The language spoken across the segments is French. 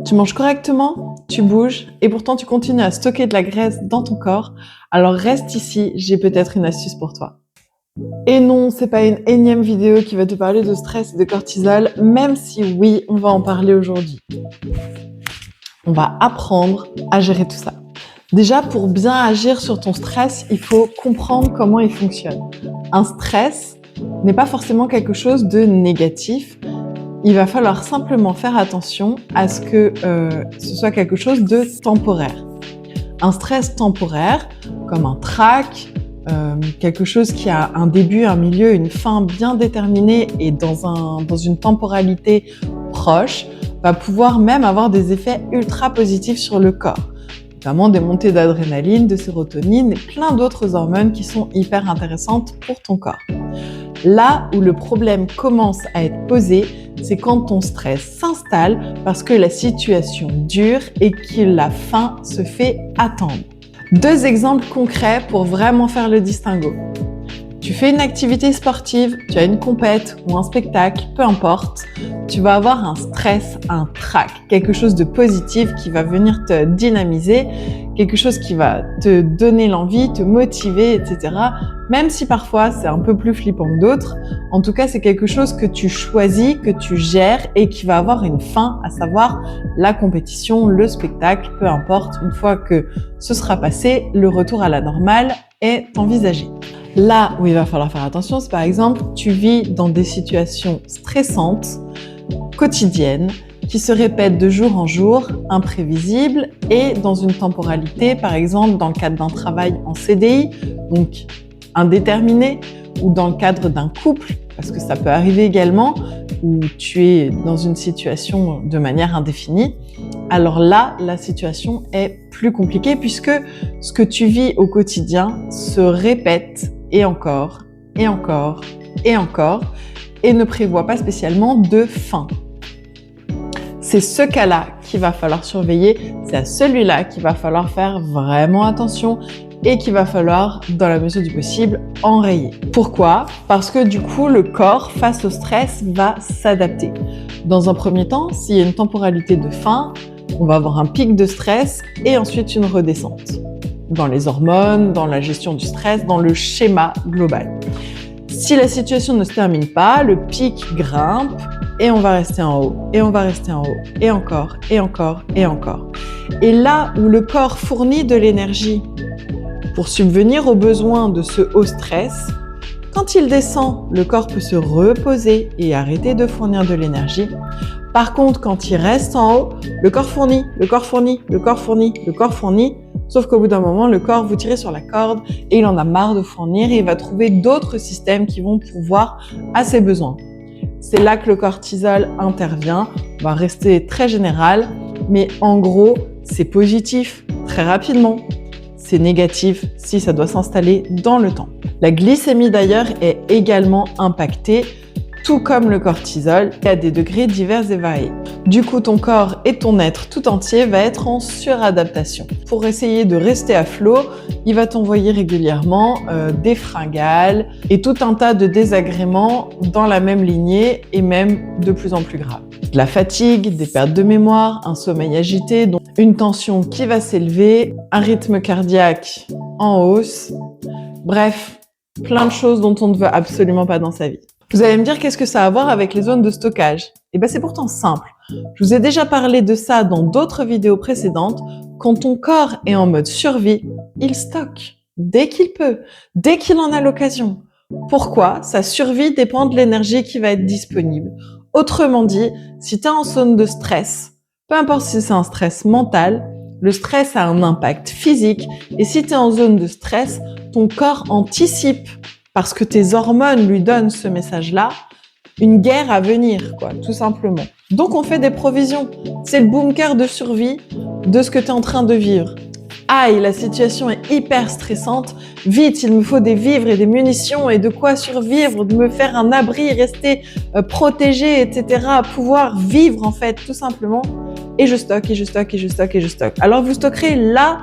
Tu manges correctement, tu bouges et pourtant tu continues à stocker de la graisse dans ton corps, alors reste ici, j'ai peut-être une astuce pour toi. Et non, c'est pas une énième vidéo qui va te parler de stress et de cortisol, même si oui, on va en parler aujourd'hui. On va apprendre à gérer tout ça. Déjà, pour bien agir sur ton stress, il faut comprendre comment il fonctionne. Un stress n'est pas forcément quelque chose de négatif. Il va falloir simplement faire attention à ce que ce soit quelque chose de temporaire. Un stress temporaire, comme un trac, quelque chose qui a un début, un milieu, une fin bien déterminée et dans une temporalité proche, va pouvoir même avoir des effets ultra positifs sur le corps, notamment des montées d'adrénaline, de sérotonine et plein d'autres hormones qui sont hyper intéressantes pour ton corps. Là où le problème commence à être posé, c'est quand ton stress s'installe parce que la situation dure et que la fin se fait attendre. Deux exemples concrets pour vraiment faire le distinguo. Tu fais une activité sportive, tu as une compète ou un spectacle, peu importe, tu vas avoir un stress, un trac, quelque chose de positif qui va venir te dynamiser, quelque chose qui va te donner l'envie, te motiver, etc. Même si parfois c'est un peu plus flippant que d'autres, en tout cas c'est quelque chose que tu choisis, que tu gères et qui va avoir une fin, à savoir la compétition, le spectacle, peu importe, une fois que ce sera passé, le retour à la normale est envisagé. Là où il va falloir faire attention, c'est par exemple, tu vis dans des situations stressantes, quotidiennes, qui se répètent de jour en jour, imprévisibles et dans une temporalité, par exemple dans le cadre d'un travail en CDI, donc indéterminé, ou dans le cadre d'un couple, parce que ça peut arriver également, où tu es dans une situation de manière indéfinie. Alors là, la situation est plus compliquée puisque ce que tu vis au quotidien se répète et encore, et encore, et encore, et ne prévoit pas spécialement de fin. C'est ce cas-là qu'il va falloir surveiller, c'est à celui-là qu'il va falloir faire vraiment attention et qu'il va falloir, dans la mesure du possible, enrayer. Pourquoi ? Parce que du coup, le corps, face au stress, va s'adapter. Dans un premier temps, s'il y a une temporalité de fin, on va avoir un pic de stress et ensuite une redescente. Dans les hormones, dans la gestion du stress, dans le schéma global. Si la situation ne se termine pas, le pic grimpe et on va rester en haut, et on va rester en haut, et encore, et encore, et encore. Et là où le corps fournit de l'énergie pour subvenir aux besoins de ce haut stress, quand il descend, le corps peut se reposer et arrêter de fournir de l'énergie. Par contre, quand il reste en haut, le corps fournit, le corps fournit, le corps fournit, le corps fournit, sauf qu'au bout d'un moment, le corps, vous tirez sur la corde et il en a marre de fournir et il va trouver d'autres systèmes qui vont pourvoir à ses besoins. C'est là que le cortisol intervient. On va rester très général, mais en gros, c'est positif très rapidement. C'est négatif si ça doit s'installer dans le temps. La glycémie d'ailleurs est également impactée, tout comme le cortisol, et à des degrés divers et variés. Du coup, ton corps et ton être tout entier va être en suradaptation. Pour essayer de rester à flot, il va t'envoyer régulièrement des fringales et tout un tas de désagréments dans la même lignée et même de plus en plus graves. De la fatigue, des pertes de mémoire, un sommeil agité, donc une tension qui va s'élever, un rythme cardiaque en hausse, bref, plein de choses dont on ne veut absolument pas dans sa vie. Vous allez me dire qu'est-ce que ça a à voir avec les zones de stockage ? Eh bien c'est pourtant simple. Je vous ai déjà parlé de ça dans d'autres vidéos précédentes. Quand ton corps est en mode survie, il stocke dès qu'il peut, dès qu'il en a l'occasion. Pourquoi ? Sa survie dépend de l'énergie qui va être disponible. Autrement dit, si tu es en zone de stress, peu importe si c'est un stress mental, le stress a un impact physique et si tu es en zone de stress, ton corps anticipe parce que tes hormones lui donnent ce message-là, une guerre à venir, quoi, tout simplement. Donc on fait des provisions. C'est le bunker de survie de ce que tu es en train de vivre. Aïe, la situation est hyper stressante. Vite, il me faut des vivres et des munitions et de quoi survivre, de me faire un abri, rester protégé, etc. Pouvoir vivre en fait, tout simplement. Et je stocke, et je stocke, et je stocke, et je stocke. Alors vous stockerez là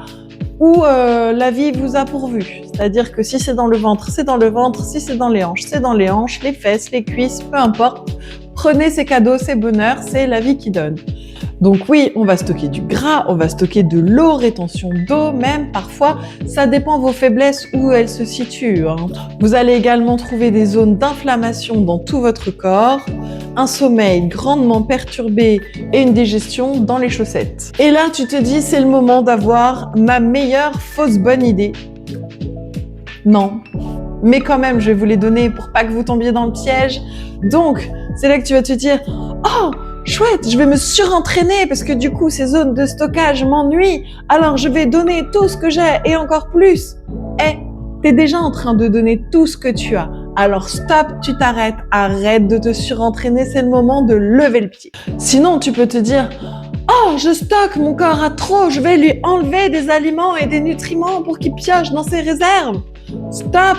où la vie vous a pourvu. C'est-à-dire que si c'est dans le ventre, c'est dans le ventre. Si c'est dans les hanches, c'est dans les hanches, les fesses, les cuisses, peu importe. Prenez ces cadeaux, c'est bonheur, c'est la vie qui donne. Donc oui, on va stocker du gras, on va stocker de l'eau, rétention d'eau, même parfois, ça dépend de vos faiblesses où elles se situent. Vous allez également trouver des zones d'inflammation dans tout votre corps, un sommeil grandement perturbé et une digestion dans les chaussettes. Et là, tu te dis, c'est le moment d'avoir ma meilleure fausse bonne idée. Non, mais quand même, je vais vous les donner pour pas que vous tombiez dans le piège. Donc, c'est là que tu vas te dire, oh, chouette, je vais me surentraîner parce que du coup, ces zones de stockage m'ennuient. Alors, je vais donner tout ce que j'ai et encore plus. T'es déjà en train de donner tout ce que tu as. Alors, stop, tu t'arrêtes. Arrête de te surentraîner. C'est le moment de lever le pied. Sinon, tu peux te dire, oh, je stocke, mon corps a trop. Je vais lui enlever des aliments et des nutriments pour qu'il pioche dans ses réserves. Stop!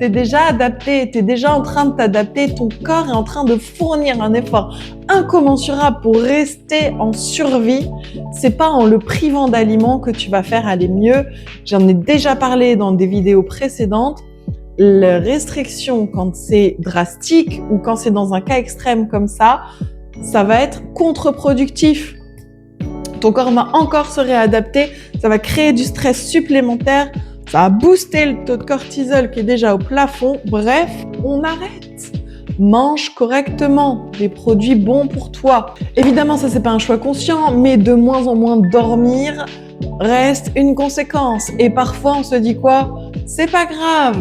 T'es déjà adapté, t'es déjà en train de t'adapter, ton corps est en train de fournir un effort incommensurable pour rester en survie. C'est pas en le privant d'aliments que tu vas faire aller mieux. J'en ai déjà parlé dans des vidéos précédentes. La restriction, quand c'est drastique ou quand c'est dans un cas extrême comme ça va être contre-productif. Ton corps va encore se réadapter, ça va créer du stress supplémentaire, ça va booster le taux de cortisol qui est déjà au plafond. Bref, on arrête. Mange correctement, des produits bons pour toi. Évidemment, ça c'est pas un choix conscient, mais de moins en moins dormir reste une conséquence. Et parfois, on se dit quoi? C'est pas grave.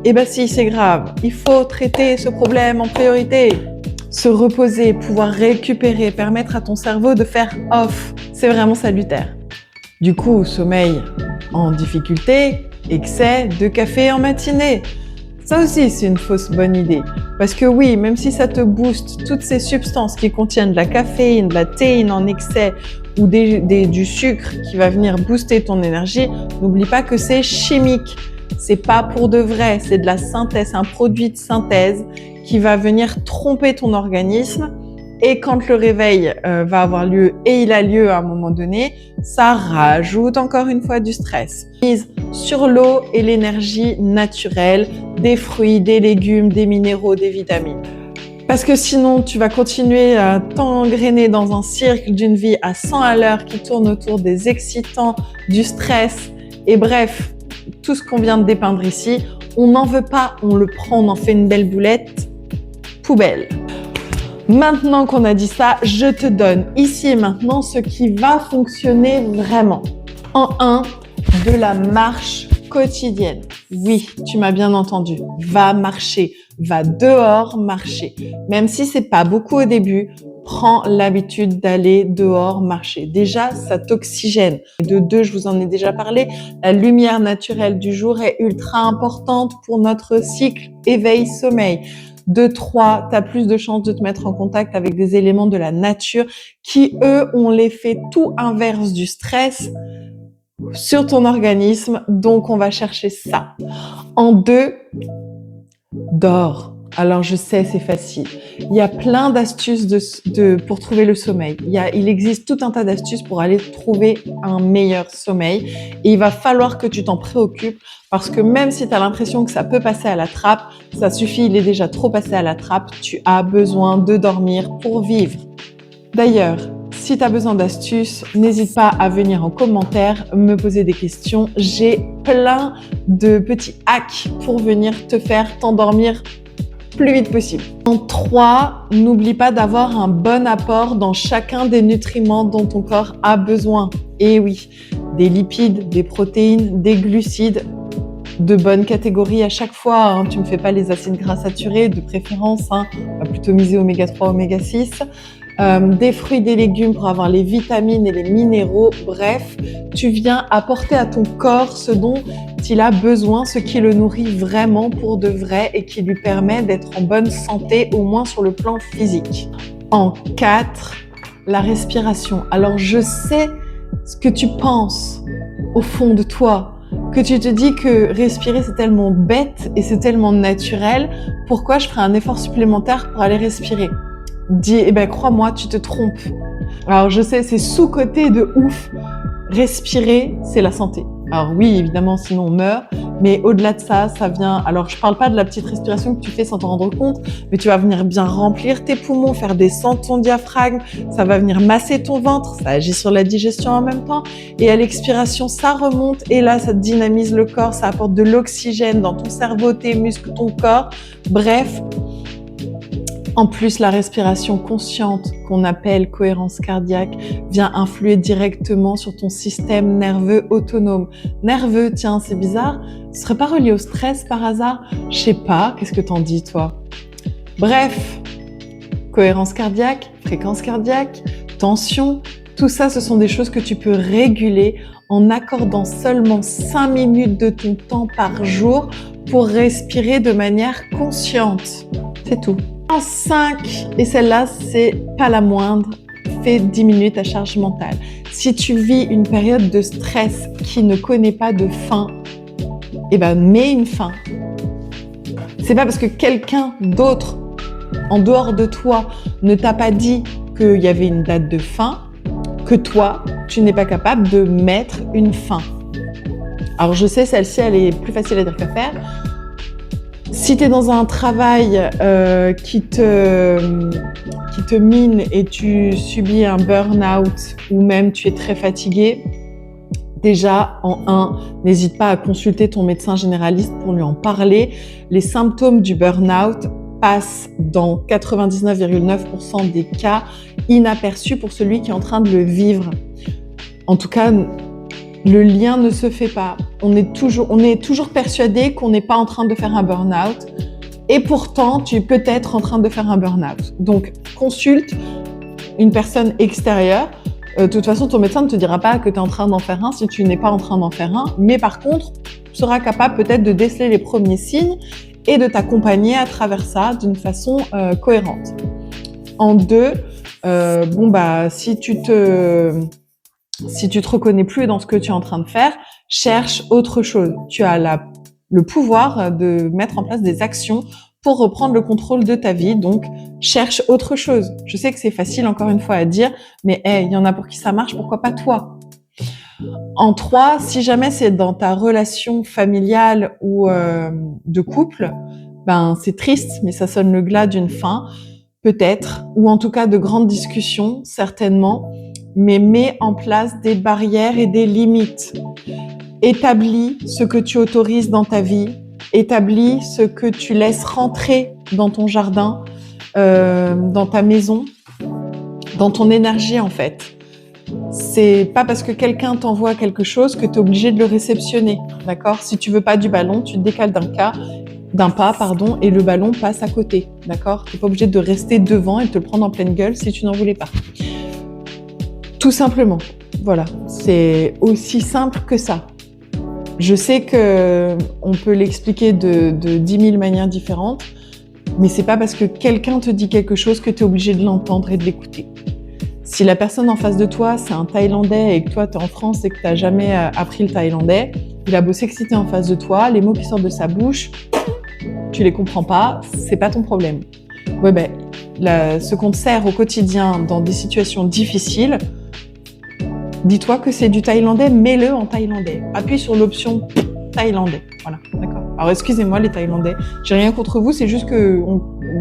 Eh ben si, c'est grave. Il faut traiter ce problème en priorité. Se reposer, pouvoir récupérer, permettre à ton cerveau de faire off, c'est vraiment salutaire. Du coup, sommeil en difficulté, excès de café en matinée. Ça aussi, c'est une fausse bonne idée. Parce que oui, même si ça te booste toutes ces substances qui contiennent de la caféine, de la théine en excès ou du sucre qui va venir booster ton énergie, n'oublie pas que c'est chimique. C'est pas pour de vrai, c'est de la synthèse, un produit de synthèse qui va venir tromper ton organisme. Et quand le réveil va avoir lieu, et il a lieu à un moment donné, ça rajoute encore une fois du stress. Mise sur l'eau et l'énergie naturelle, des fruits, des légumes, des minéraux, des vitamines. Parce que sinon, tu vas continuer à t'engrainer dans un cercle d'une vie à 100 à l'heure qui tourne autour des excitants, du stress et bref, tout ce qu'on vient de dépeindre ici. On n'en veut pas, on le prend, on en fait une belle boulette. Poubelle. Maintenant qu'on a dit ça, je te donne ici et maintenant ce qui va fonctionner vraiment. En 1, de la marche quotidienne. Oui, tu m'as bien entendu. Va marcher, va dehors marcher. Même si c'est pas beaucoup au début, prends l'habitude d'aller dehors marcher. Déjà, ça t'oxygène. De 2, je vous en ai déjà parlé, la lumière naturelle du jour est ultra importante pour notre cycle éveil-sommeil. De 3, tu as plus de chances de te mettre en contact avec des éléments de la nature qui, eux, ont l'effet tout inverse du stress sur ton organisme. Donc, on va chercher ça. En 2, dors. Alors, je sais, c'est facile. Il y a plein d'astuces pour trouver le sommeil. Il existe tout un tas d'astuces pour aller trouver un meilleur sommeil. Et il va falloir que tu t'en préoccupes parce que même si tu as l'impression que ça peut passer à la trappe, ça suffit, il est déjà trop passé à la trappe. Tu as besoin de dormir pour vivre. D'ailleurs, si tu as besoin d'astuces, n'hésite pas à venir en commentaire me poser des questions. J'ai plein de petits hacks pour venir te faire t'endormir plus vite possible. En 3, n'oublie pas d'avoir un bon apport dans chacun des nutriments dont ton corps a besoin. Et oui, des lipides, des protéines, des glucides, de bonne catégorie à chaque fois. Tu ne me fais pas les acides gras saturés, de préférence. On va plutôt miser oméga 3, oméga 6. Des fruits, des légumes pour avoir les vitamines et les minéraux. Bref, tu viens apporter à ton corps ce dont il a besoin, ce qui le nourrit vraiment pour de vrai et qui lui permet d'être en bonne santé, au moins sur le plan physique. En 4, la respiration. Alors, je sais ce que tu penses au fond de toi, que tu te dis que respirer c'est tellement bête et c'est tellement naturel. Pourquoi je ferais un effort supplémentaire pour aller respirer ? Dis, eh ben crois-moi, tu te trompes. Alors je sais, c'est sous-coté de ouf. Respirer, c'est la santé. Alors oui, évidemment, sinon on meurt, Mais au-delà de ça, ça vient... Alors, je parle pas de la petite respiration que tu fais sans t'en rendre compte, mais tu vas venir bien remplir tes poumons, faire descendre ton diaphragme, ça va venir masser ton ventre, ça agit sur la digestion en même temps. Et à l'expiration, ça remonte et là, ça dynamise le corps, ça apporte de l'oxygène dans ton cerveau, tes muscles, ton corps. Bref, en plus, la respiration consciente, qu'on appelle cohérence cardiaque, vient influer directement sur ton système nerveux autonome. Nerveux, tiens, c'est bizarre, ce serait pas relié au stress par hasard? Je sais pas, qu'est-ce que t'en dis, toi? Bref, cohérence cardiaque, fréquence cardiaque, tension, tout ça, ce sont des choses que tu peux réguler en accordant seulement 5 minutes de ton temps par jour pour respirer de manière consciente. C'est tout. 5, et celle-là, c'est pas la moindre, fais 10 minutes à charge mentale. Si tu vis une période de stress qui ne connaît pas de fin, eh ben, mets une fin. C'est pas parce que quelqu'un d'autre, en dehors de toi, ne t'a pas dit qu'il y avait une date de fin, que toi, tu n'es pas capable de mettre une fin. Alors, je sais, celle-ci, elle est plus facile à dire qu'à faire. Si tu es dans un travail qui te mine et tu subis un burn-out ou même tu es très fatigué, déjà, n'hésite pas à consulter ton médecin généraliste pour lui en parler. Les symptômes du burn-out passent dans 99,9% des cas inaperçus pour celui qui est en train de le vivre. En tout cas, le lien ne se fait pas. On est toujours persuadé qu'on n'est pas en train de faire un burn-out et pourtant, tu es peut-être en train de faire un burn-out. Donc, consulte une personne extérieure. De toute façon, ton médecin ne te dira pas que tu es en train d'en faire un si tu n'es pas en train d'en faire un. Mais par contre, tu seras capable peut-être de déceler les premiers signes et de t'accompagner à travers ça d'une façon cohérente. En 2, si tu te reconnais plus dans ce que tu es en train de faire, cherche autre chose. Tu as le pouvoir de mettre en place des actions pour reprendre le contrôle de ta vie. Donc, cherche autre chose. Je sais que c'est facile, encore une fois, à dire, mais il y en a pour qui ça marche, pourquoi pas toi? En 3, si jamais c'est dans ta relation familiale ou de couple, c'est triste, mais ça sonne le glas d'une fin, peut-être, ou en tout cas de grandes discussions, certainement, mais mets en place des barrières et des limites. Établis ce que tu autorises dans ta vie, établis ce que tu laisses rentrer dans ton jardin, dans ta maison, dans ton énergie en fait. C'est pas parce que quelqu'un t'envoie quelque chose que tu es obligé de le réceptionner, d'accord? Si tu veux pas du ballon, tu te décales d'un pas, et le ballon passe à côté, d'accord? Tu n'es pas obligé de rester devant et de te le prendre en pleine gueule si tu n'en voulais pas. Tout simplement, voilà, c'est aussi simple que ça. Je sais que on peut l'expliquer de 10 000 manières différentes, mais c'est pas parce que quelqu'un te dit quelque chose que tu es obligé de l'entendre et de l'écouter. Si la personne en face de toi, c'est un Thaïlandais et que toi, tu es en France et que tu n'as jamais appris le thaïlandais, il a beau s'exciter en face de toi, les mots qui sortent de sa bouche, tu les comprends pas, c'est pas ton problème. Ce qu'on te sert au quotidien dans des situations difficiles, dis-toi que c'est du thaïlandais, mets-le en thaïlandais. Appuie sur l'option thaïlandais. Voilà, d'accord. Alors excusez-moi les Thaïlandais, j'ai rien contre vous, c'est juste que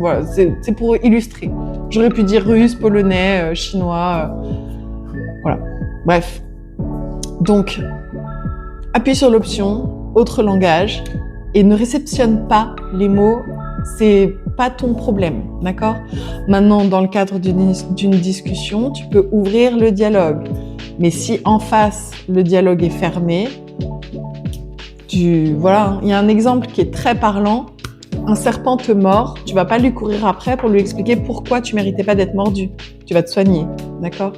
voilà, c'est pour illustrer. J'aurais pu dire russe, polonais, chinois, voilà. Bref. Donc, appuie sur l'option autre langage et ne réceptionne pas les mots, c'est pas ton problème, d'accord? Maintenant, dans le cadre d'une discussion, tu peux ouvrir le dialogue. Mais si en face, le dialogue est fermé, voilà, il y a un exemple qui est très parlant. Un serpent te mord, tu vas pas lui courir après pour lui expliquer pourquoi tu méritais pas d'être mordu. Tu vas te soigner, d'accord?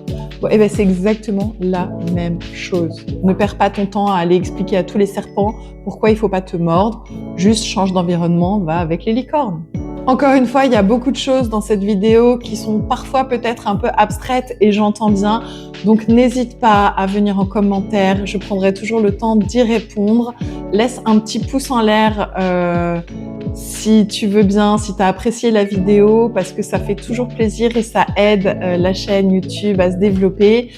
C'est exactement la même chose. Ne perds pas ton temps à aller expliquer à tous les serpents pourquoi il faut pas te mordre. Juste change d'environnement, va avec les licornes. Encore une fois, il y a beaucoup de choses dans cette vidéo qui sont parfois peut-être un peu abstraites et j'entends bien. Donc n'hésite pas à venir en commentaire, je prendrai toujours le temps d'y répondre. Laisse un petit pouce en l'air si tu veux bien, si tu as apprécié la vidéo, parce que ça fait toujours plaisir et ça aide la chaîne YouTube à se développer.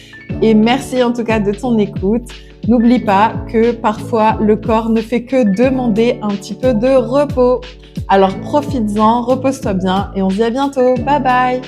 Et merci en tout cas de ton écoute. N'oublie pas que parfois le corps ne fait que demander un petit peu de repos. Alors profites-en, repose-toi bien et on se dit à bientôt. Bye bye!